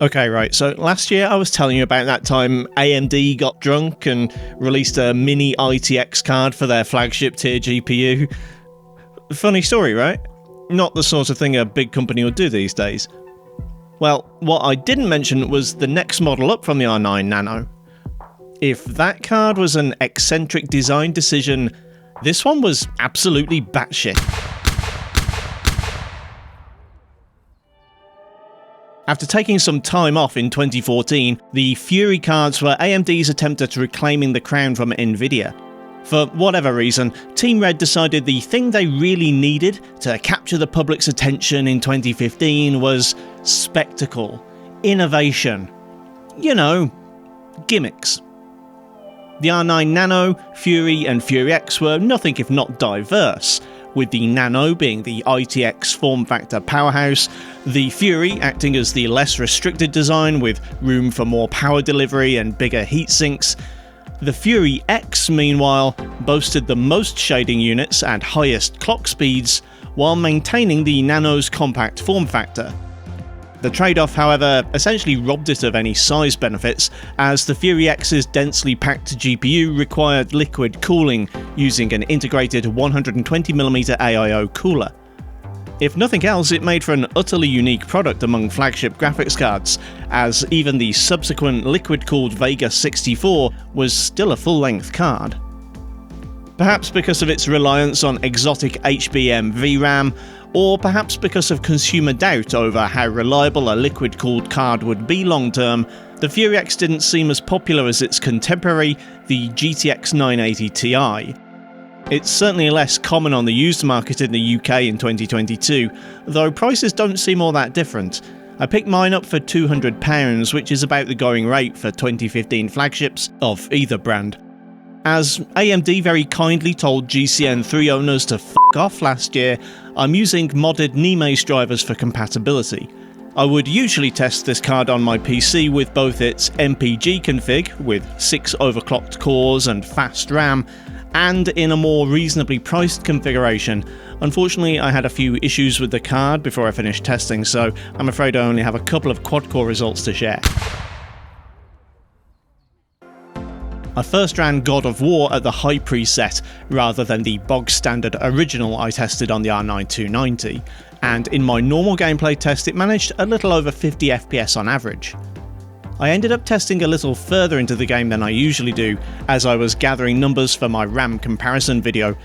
Okay, right, so last year I was telling you about that time AMD got drunk and released a mini ITX card for their flagship tier GPU. Funny story, right? Not the sort of thing a big company would do these days. Well, what I didn't mention was the next model up from the R9 Nano. If that card was an eccentric design decision, this one was absolutely batshit. After taking some time off in 2014, the Fury cards were AMD's attempt at reclaiming the crown from Nvidia. For whatever reason, Team Red decided the thing they really needed to capture the public's attention in 2015 was spectacle, innovation, you know, gimmicks. The R9 Nano, Fury and Fury X were nothing if not diverse, with the Nano being the ITX form factor powerhouse, the Fury acting as the less restricted design with room for more power delivery and bigger heat sinks. The Fury X, meanwhile, boasted the most shading units and highest clock speeds, while maintaining the Nano's compact form factor. The trade-off, however, essentially robbed it of any size benefits, as the Fury X's densely packed GPU required liquid cooling using an integrated 120mm AIO cooler. If nothing else, it made for an utterly unique product among flagship graphics cards, as even the subsequent liquid-cooled Vega 64 was still a full-length card. Perhaps because of its reliance on exotic HBM VRAM, or perhaps because of consumer doubt over how reliable a liquid-cooled card would be long-term, the Fury X didn't seem as popular as its contemporary, the GTX 980 Ti. It's certainly less common on the used market in the UK in 2022, though prices don't seem all that different. I picked mine up for £200, which is about the going rate for 2015 flagships of either brand. As AMD very kindly told GCN3 owners to f*** off last year, I'm using modded NimeZ drivers for compatibility. I would usually test this card on my PC with both its MPG config, with 6 overclocked cores and fast RAM, and in a more reasonably priced configuration. Unfortunately, I had a few issues with the card before I finished testing, so I'm afraid I only have a couple of quad-core results to share. I first ran God of War at the high preset, rather than the bog-standard original I tested on the R9 290, and in my normal gameplay test it managed a little over 50 FPS on average. I ended up testing a little further into the game than I usually do, as I was gathering numbers for my RAM comparison video.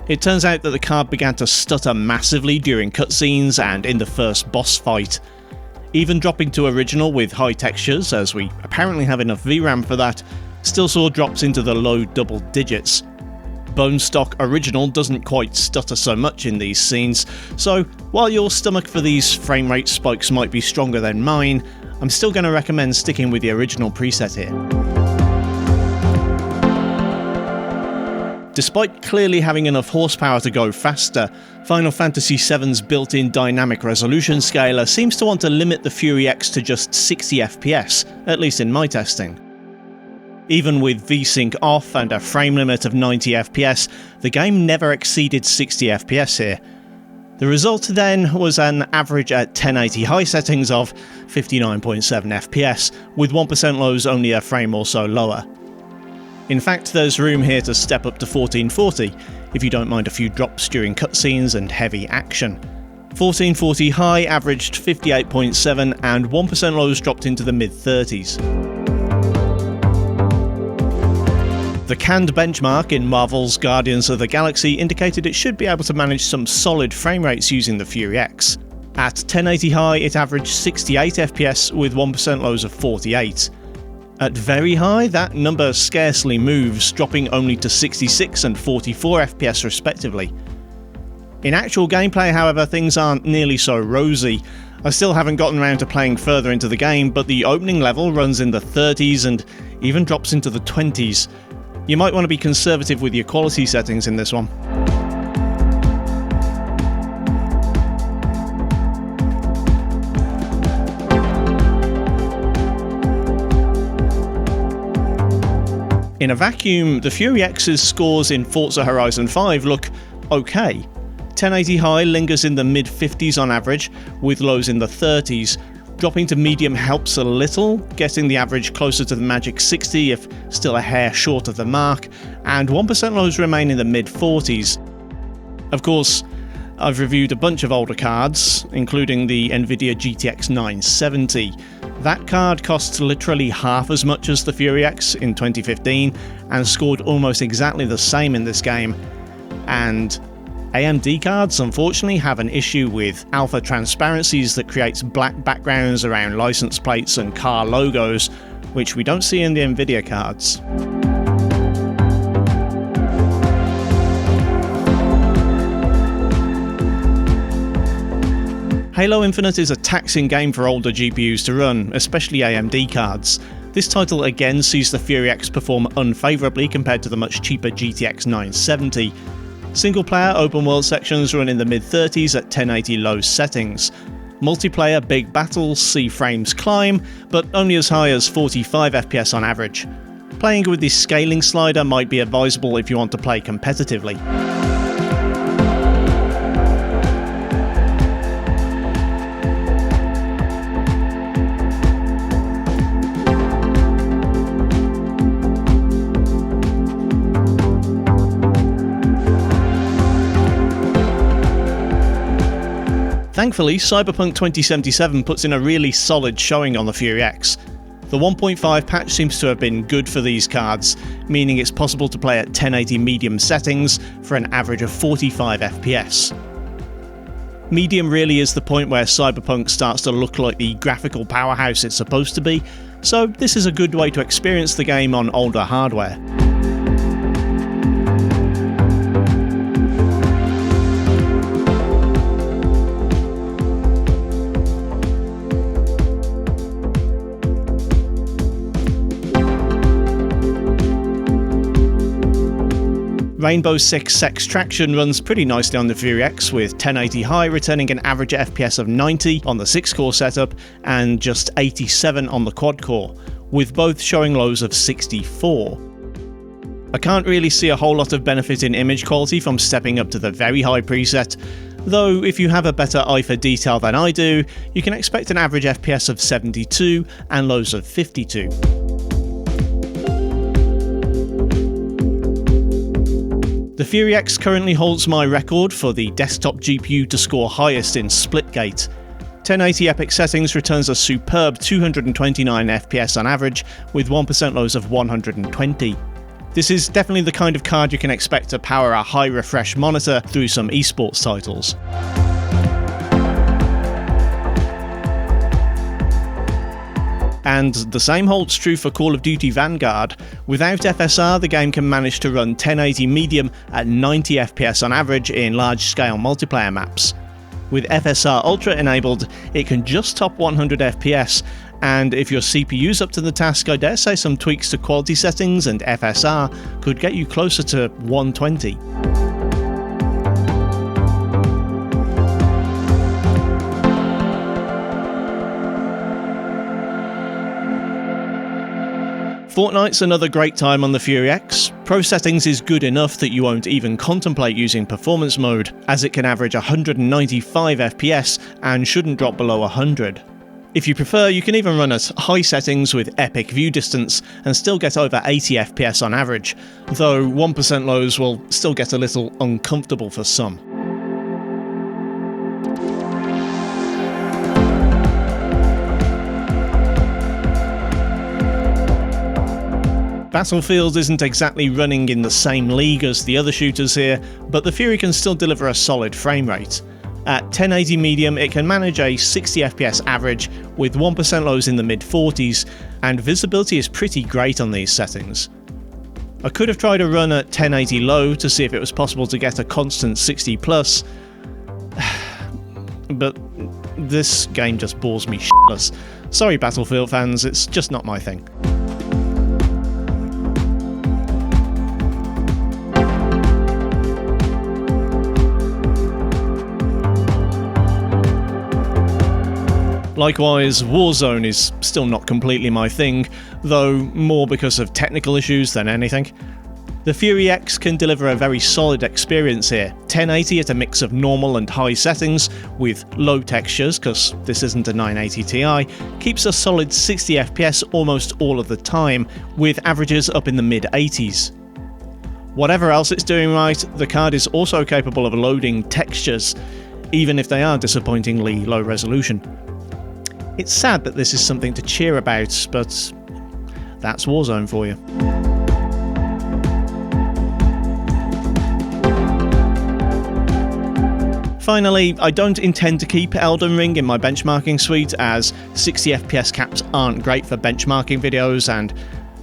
It turns out that the card began to stutter massively during cutscenes and in the first boss fight. Even dropping to original with high textures, as we apparently have enough VRAM for that, still saw drops into the low double digits. Bone stock original doesn't quite stutter so much in these scenes, so while your stomach for these frame rate spikes might be stronger than mine, I'm still going to recommend sticking with the original preset here. Despite clearly having enough horsepower to go faster, Final Fantasy VII's built-in dynamic resolution scaler seems to want to limit the Fury X to just 60 FPS, at least in my testing. Even with VSync off and a frame limit of 90 FPS, the game never exceeded 60 FPS here. The result then was an average at 1080 high settings of 59.7 FPS, with 1% lows only a frame or so lower. In fact, there's room here to step up to 1440, if you don't mind a few drops during cutscenes and heavy action. 1440 high averaged 58.7 and 1% lows dropped into the mid-30s. The canned benchmark in Marvel's Guardians of the Galaxy indicated it should be able to manage some solid frame rates using the Fury X. At 1080 high, it averaged 68 FPS with 1% lows of 48. At very high, that number scarcely moves, dropping only to 66 and 44 FPS respectively. In actual gameplay, however, things aren't nearly so rosy. I still haven't gotten around to playing further into the game, but the opening level runs in the 30s and even drops into the 20s. You might want to be conservative with your quality settings in this one. In a vacuum, the Fury X's scores in Forza Horizon 5 look okay. 1080 high lingers in the mid-50s on average, with lows in the 30s, Dropping to medium helps a little, getting the average closer to the magic 60 if still a hair short of the mark, and 1% lows remain in the mid-40s. Of course, I've reviewed a bunch of older cards, including the Nvidia GTX 970. That card costs literally half as much as the Fury X in 2015 and scored almost exactly the same in this game. And AMD cards unfortunately have an issue with alpha transparencies that creates black backgrounds around license plates and car logos, which we don't see in the Nvidia cards. Halo Infinite is a taxing game for older GPUs to run, especially AMD cards. This title again sees the Fury X perform unfavourably compared to the much cheaper GTX 970. Single-player open-world sections run in the mid-30s at 1080 low settings. Multiplayer big battles see frames climb, but only as high as 45 FPS on average. Playing with this scaling slider might be advisable if you want to play competitively. Thankfully, Cyberpunk 2077 puts in a really solid showing on the Fury X. The 1.5 patch seems to have been good for these cards, meaning it's possible to play at 1080 medium settings for an average of 45 FPS. Medium really is the point where Cyberpunk starts to look like the graphical powerhouse it's supposed to be, so this is a good way to experience the game on older hardware. Rainbow Six Extraction runs pretty nicely on the Fury X, with 1080 high returning an average FPS of 90 on the 6-core setup and just 87 on the quad-core, with both showing lows of 64. I can't really see a whole lot of benefit in image quality from stepping up to the very high preset, though if you have a better eye for detail than I do, you can expect an average FPS of 72 and lows of 52. The Fury X currently holds my record for the desktop GPU to score highest in Splitgate. 1080 Epic settings returns a superb 229 FPS on average, with 1% lows of 120. This is definitely the kind of card you can expect to power a high refresh monitor through some esports titles. And the same holds true for Call of Duty Vanguard. Without FSR, the game can manage to run 1080 medium at 90 FPS on average in large-scale multiplayer maps. With FSR Ultra enabled, it can just top 100 FPS, and if your CPU's up to the task, I dare say some tweaks to quality settings and FSR could get you closer to 120. Fortnite's another great time on the Fury X. Pro settings is good enough that you won't even contemplate using performance mode, as it can average 195 FPS and shouldn't drop below 100. If you prefer, you can even run at high settings with epic view distance and still get over 80 FPS on average, though 1% lows will still get a little uncomfortable for some. Battlefield isn't exactly running in the same league as the other shooters here, but the Fury can still deliver a solid frame rate. At 1080 medium, it can manage a 60 FPS average with 1% lows in the mid-40s, and visibility is pretty great on these settings. I could have tried a run at 1080 low to see if it was possible to get a constant 60+, but this game just bores me shitless. Sorry Battlefield fans, it's just not my thing. Likewise, Warzone is still not completely my thing, though more because of technical issues than anything. The Fury X can deliver a very solid experience here. 1080 at a mix of normal and high settings, with low textures, because this isn't a 980 Ti, keeps a solid 60 FPS almost all of the time, with averages up in the mid-80s. Whatever else it's doing right, the card is also capable of loading textures, even if they are disappointingly low resolution. It's sad that this is something to cheer about, but that's Warzone for you. Finally, I don't intend to keep Elden Ring in my benchmarking suite, as 60 FPS caps aren't great for benchmarking videos, and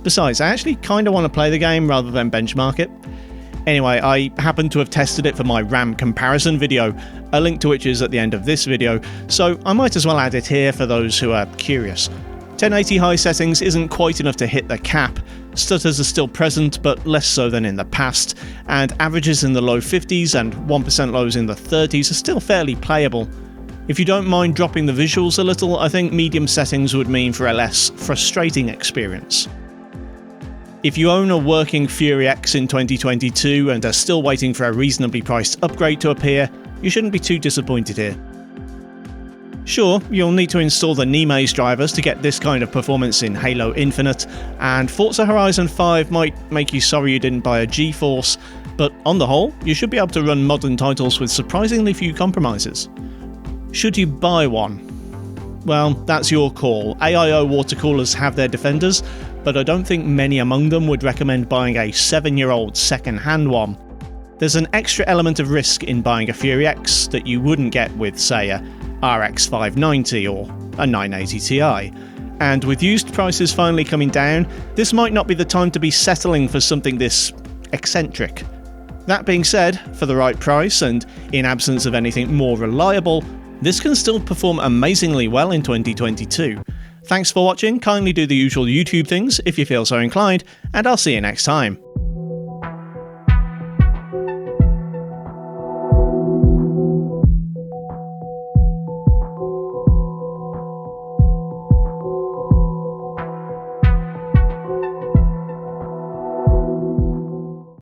besides, I actually kinda want to play the game rather than benchmark it. Anyway, I happen to have tested it for my RAM comparison video, a link to which is at the end of this video, so I might as well add it here for those who are curious. 1080 high settings isn't quite enough to hit the cap, stutters are still present but less so than in the past, and averages in the low 50s and 1% lows in the 30s are still fairly playable. If you don't mind dropping the visuals a little, I think medium settings would mean for a less frustrating experience. If you own a working Fury X in 2022 and are still waiting for a reasonably priced upgrade to appear, you shouldn't be too disappointed here. Sure, you'll need to install the NimeZ drivers to get this kind of performance in Halo Infinite, and Forza Horizon 5 might make you sorry you didn't buy a GeForce, but on the whole, you should be able to run modern titles with surprisingly few compromises. Should you buy one? Well, that's your call. AIO water coolers have their defenders, but I don't think many among them would recommend buying a 7-year-old second-hand one. There's an extra element of risk in buying a Fury X that you wouldn't get with, say, a RX 590 or a 980 Ti. And with used prices finally coming down, this might not be the time to be settling for something this eccentric. That being said, for the right price and in absence of anything more reliable, this can still perform amazingly well in 2022. Thanks for watching, kindly do the usual YouTube things if you feel so inclined, and I'll see you next time.